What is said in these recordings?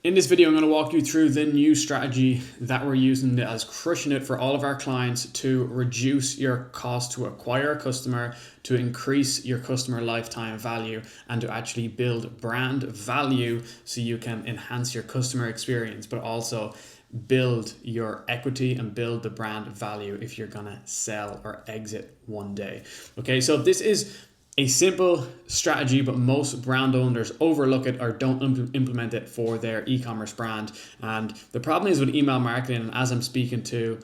In this video, I'm going to walk you through the new strategy that we're using that is crushing it for all of our clients to reduce your cost to acquire a customer, to increase your customer lifetime value, and to actually build brand value so you can enhance your customer experience, but also build your equity and build the brand value if you're going to sell or exit one day. Okay, so this is a simple strategy, but most brand owners overlook it or don't implement it for their e-commerce brand. And the problem is with email marketing, and as I'm speaking to,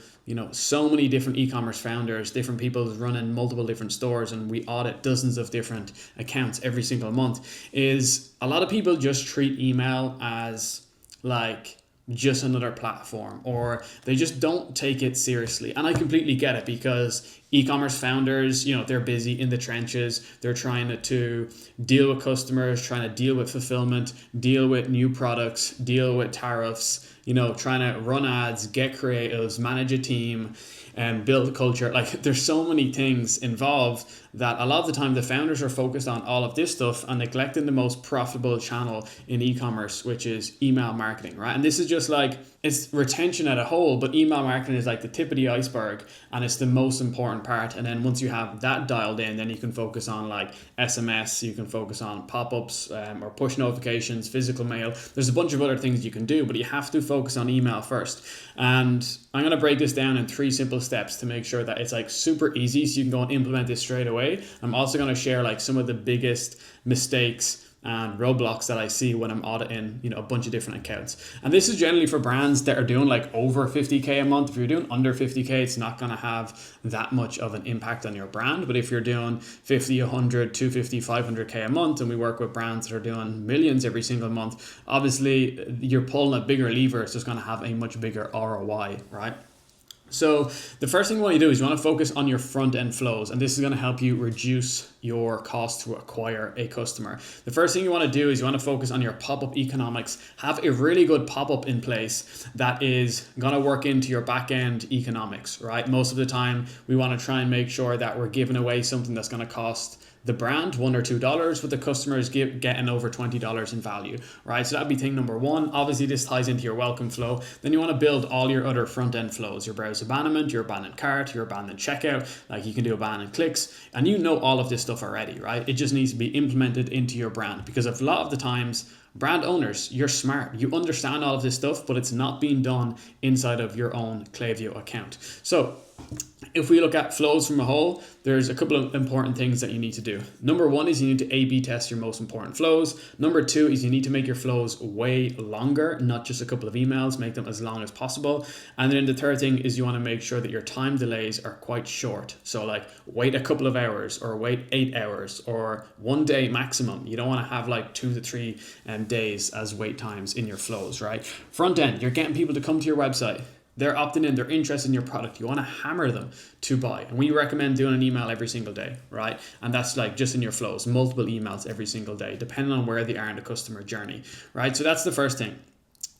so many different e-commerce founders, different people running multiple different stores, and we audit dozens of different accounts every single month, is a lot of people just treat email as like just another platform, or they just don't take it seriously. And I completely get it, because e-commerce founders, they're busy in the trenches. They're trying to deal with customers, trying to deal with fulfillment, deal with new products, deal with tariffs, trying to run ads, get creatives, manage a team, and build a culture. Like, there's so many things involved that a lot of the time the founders are focused on all of this stuff and neglecting the most profitable channel in e-commerce, which is email marketing, right? And this is just like, it's retention at a whole, but email marketing is like the tip of the iceberg, and it's the most important part. And then once you have that dialed in, then you can focus on like SMS, you can focus on pop-ups or push notifications, physical mail. There's a bunch of other things you can do, but you have to focus on email first. And I'm going to break this down in 3 simple steps to make sure that it's like super easy so you can go and implement this straight away. I'm also going to share like some of the biggest mistakes and roadblocks that I see when I'm auditing, a bunch of different accounts. And this is generally for brands that are doing like over 50K a month. If you're doing under 50K, it's not going to have that much of an impact on your brand. But if you're doing 50, 100, 250, 500K a month, and we work with brands that are doing millions every single month, obviously you're pulling a bigger lever. It's just going to have a much bigger ROI, right? So the first thing you want to do is you want to focus on your front end flows, and this is going to help you reduce your cost to acquire a customer. The first thing you want to do is you want to focus on your pop-up economics. Have a really good pop-up in place that is going to work into your back-end economics, right? Most of the time we want to try and make sure that we're giving away something that's going to cost the brand $1 or $2, but the customer is getting over $20 in value, right? So that'd be thing number one. Obviously, this ties into your welcome flow. Then you want to build all your other front end flows, your browse abandonment, your abandoned cart, your abandoned checkout. Like, you can do abandoned clicks, and all of this stuff already, right? It just needs to be implemented into your brand, because a lot of the times, brand owners, you're smart. You understand all of this stuff, but it's not being done inside of your own Klaviyo account. So if we look at flows from a whole, there's a couple of important things that you need to do. Number one is you need to A/B test your most important flows. Number two is you need to make your flows way longer, not just a couple of emails, make them as long as possible. And then the third thing is you want to make sure that your time delays are quite short. So like, wait a couple of hours, or wait 8 hours, or 1 day maximum. You don't want to have like 2 to 3 days as wait times in your flows, right? Front end, you're getting people to come to your website. They're opting in, they're interested in your product. You want to hammer them to buy. And we recommend doing an email every single day, right? And that's like just in your flows, multiple emails every single day, depending on where they are in the customer journey, right? So that's the first thing.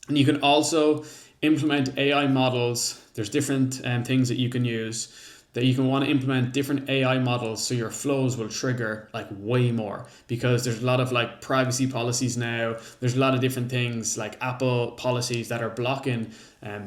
And you can also implement AI models. There's different things that you can use, that you can want to implement different AI models so your flows will trigger like way more, because there's a lot of like privacy policies now. There's a lot of different things like Apple policies that are blocking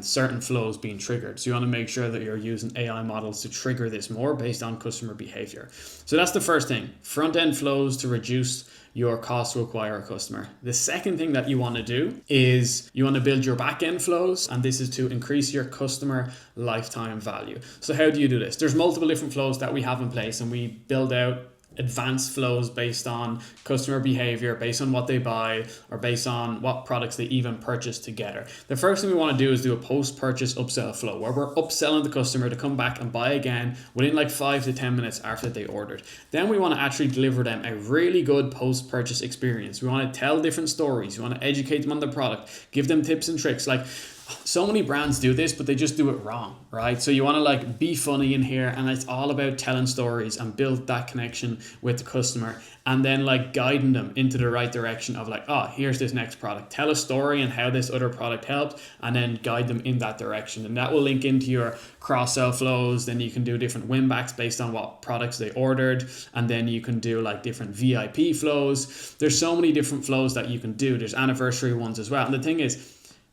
certain flows being triggered. So you want to make sure that you're using AI models to trigger this more based on customer behavior. So that's the first thing, front end flows to reduce your cost to acquire a customer. The second thing that you want to do is you want to build your back end flows, and this is to increase your customer lifetime value. So how do you do this? There's multiple different flows that we have in place, and we build out advanced flows based on customer behavior, based on what they buy, or based on what products they even purchase together. The first thing we want to do is do a post-purchase upsell flow, where we're upselling the customer to come back and buy again within like 5 to 10 minutes after they ordered. Then we want to actually deliver them a really good post-purchase experience. We want to tell different stories. We want to educate them on the product, give them tips and tricks. Like, So many brands do this, but they just do it wrong, right? So you want to like be funny in here, and it's all about telling stories and build that connection with the customer, and then like guiding them into the right direction of like, oh, here's this next product. Tell a story and how this other product helped, and then guide them in that direction. And that will link into your cross-sell flows. Then you can do different win backs based on what products they ordered, and then you can do like different VIP flows. There's so many different flows that you can do. There's anniversary ones as well. And the thing is,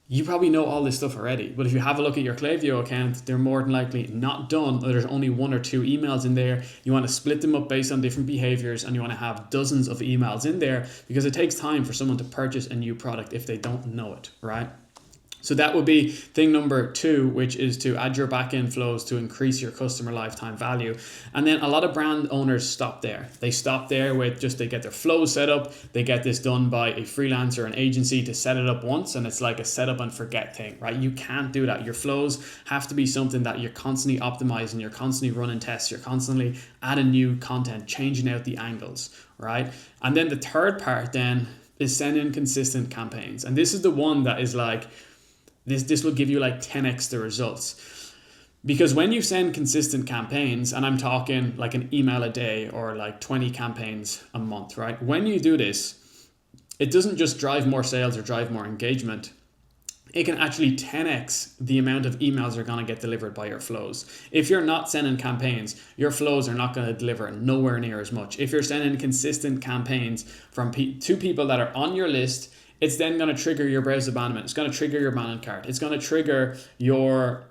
you probably know all this stuff already, but if you have a look at your Klaviyo account, they're more than likely not done, or there's only 1 or 2 emails in there. You want to split them up based on different behaviors, and you want to have dozens of emails in there, because it takes time for someone to purchase a new product if they don't know it, right? So that would be thing number 2, which is to add your back-end flows to increase your customer lifetime value. And then a lot of brand owners stop there. They stop there with just, they get their flows set up. They get this done by a freelancer, an agency to set it up once, and it's like a set up and forget thing, right? You can't do that. Your flows have to be something that you're constantly optimizing, you're constantly running tests, you're constantly adding new content, changing out the angles, right? And then the third part then is send in consistent campaigns. And this is the one that is like, this will give you like 10x the results. Because when you send consistent campaigns, and I'm talking like an email a day or like 20 campaigns a month, right? When you do this, it doesn't just drive more sales or drive more engagement. It can actually 10x the amount of emails are going to get delivered by your flows. If you're not sending campaigns, your flows are not going to deliver nowhere near as much. If you're sending consistent campaigns from to people that are on your list, it's then going to trigger your browse abandonment. It's going to trigger your abandoned cart. It's going to trigger your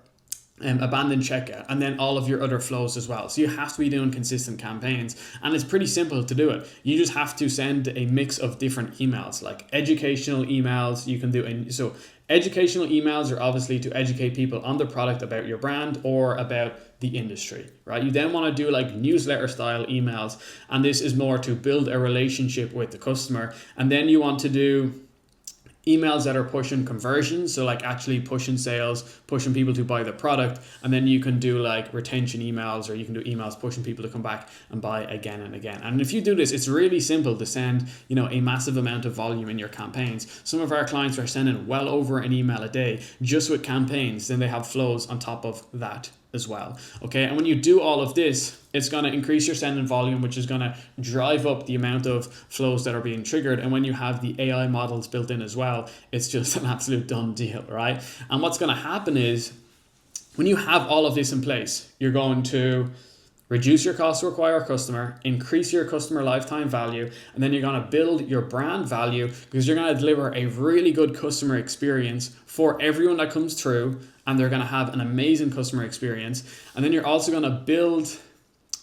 abandoned checkout, and then all of your other flows as well. So you have to be doing consistent campaigns, and it's pretty simple to do it. You just have to send a mix of different emails, like educational emails. You can do so. Educational emails are obviously to educate people on the product, about your brand, or about the industry, right? You then want to do like newsletter style emails, and this is more to build a relationship with the customer. And then you want to do emails that are pushing conversions, so like actually pushing sales, pushing people to buy the product. And then you can do like retention emails, or you can do emails pushing people to come back and buy again and again. And if you do this, it's really simple to send, a massive amount of volume in your campaigns. Some of our clients are sending well over an email a day just with campaigns. Then they have flows on top of that as well. Okay, and when you do all of this, it's going to increase your sending volume, which is going to drive up the amount of flows that are being triggered. And when you have the AI models built in as well, it's just an absolute done deal, right? And what's going to happen is, when you have all of this in place, you're going to reduce your cost to acquire a customer, increase your customer lifetime value, and then you're going to build your brand value, because you're going to deliver a really good customer experience for everyone that comes through, and they're going to have an amazing customer experience. And then you're also going to build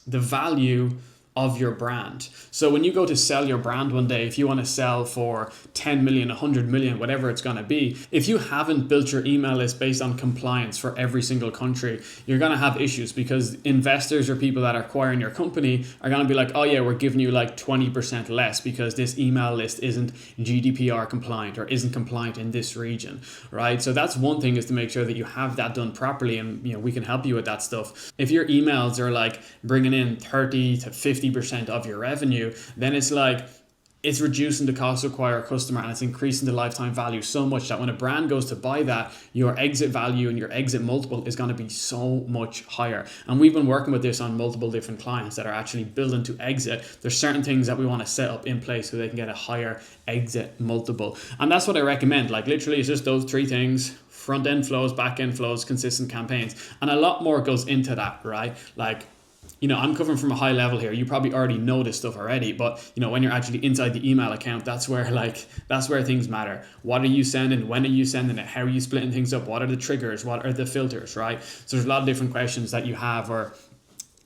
the value of your brand. So when you go to sell your brand one day, if you want to sell for 10 million, 100 million, whatever it's going to be, if you haven't built your email list based on compliance for every single country, you're going to have issues, because investors or people that are acquiring your company are going to be like, oh yeah, we're giving you like 20% less because this email list isn't GDPR compliant or isn't compliant in this region, right? So that's one thing, is to make sure that you have that done properly, and we can help you with that stuff. If your emails are like bringing in 30 to 50% of your revenue, then it's like, it's reducing the cost to acquire a customer, and it's increasing the lifetime value so much that when a brand goes to buy that, your exit value and your exit multiple is going to be so much higher. And we've been working with this on multiple different clients that are actually building to exit. There's certain things that we want to set up in place so they can get a higher exit multiple. And that's what I recommend. Like literally, it's just those 3 things: front end flows, back end flows, consistent campaigns. And a lot more goes into that, right? Like, I'm covering from a high level here. You probably already know this stuff already, but when you're actually inside the email account, that's where things matter. What are you sending? When are you sending it? How are you splitting things up? What are the triggers? What are the filters, right? So there's a lot of different questions that you have, or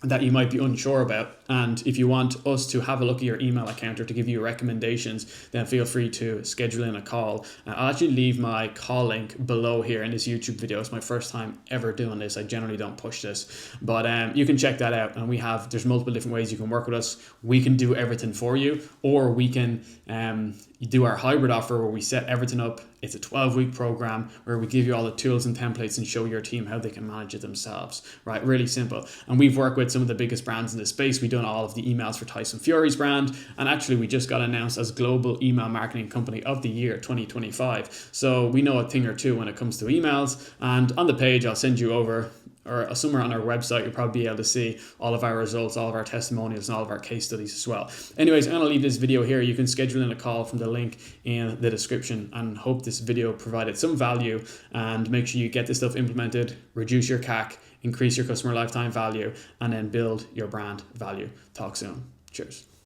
that you might be unsure about. And if you want us to have a look at your email account or to give you recommendations, then feel free to schedule in a call. I'll actually leave my call link below here in this YouTube video. It's my first time ever doing this. I generally don't push this, but you can check that out. And there's multiple different ways you can work with us. We can do everything for you, or we can do our hybrid offer where we set everything up. It's a 12-week program where we give you all the tools and templates and show your team how they can manage it themselves, right? Really simple. And we've worked with some of the biggest brands in the space. We done all of the emails for Tyson Fury's brand. And actually, we just got announced as Global Email Marketing Company of the Year 2025. So we know a thing or two when it comes to emails. And on the page, I'll send you over, or somewhere on our website, you'll probably be able to see all of our results, all of our testimonials, and all of our case studies as well. Anyways, I'm going to leave this video here. You can schedule in a call from the link in the description, and hope this video provided some value. And make sure you get this stuff implemented, reduce your CAC, increase your customer lifetime value, and then build your brand value. Talk soon. Cheers.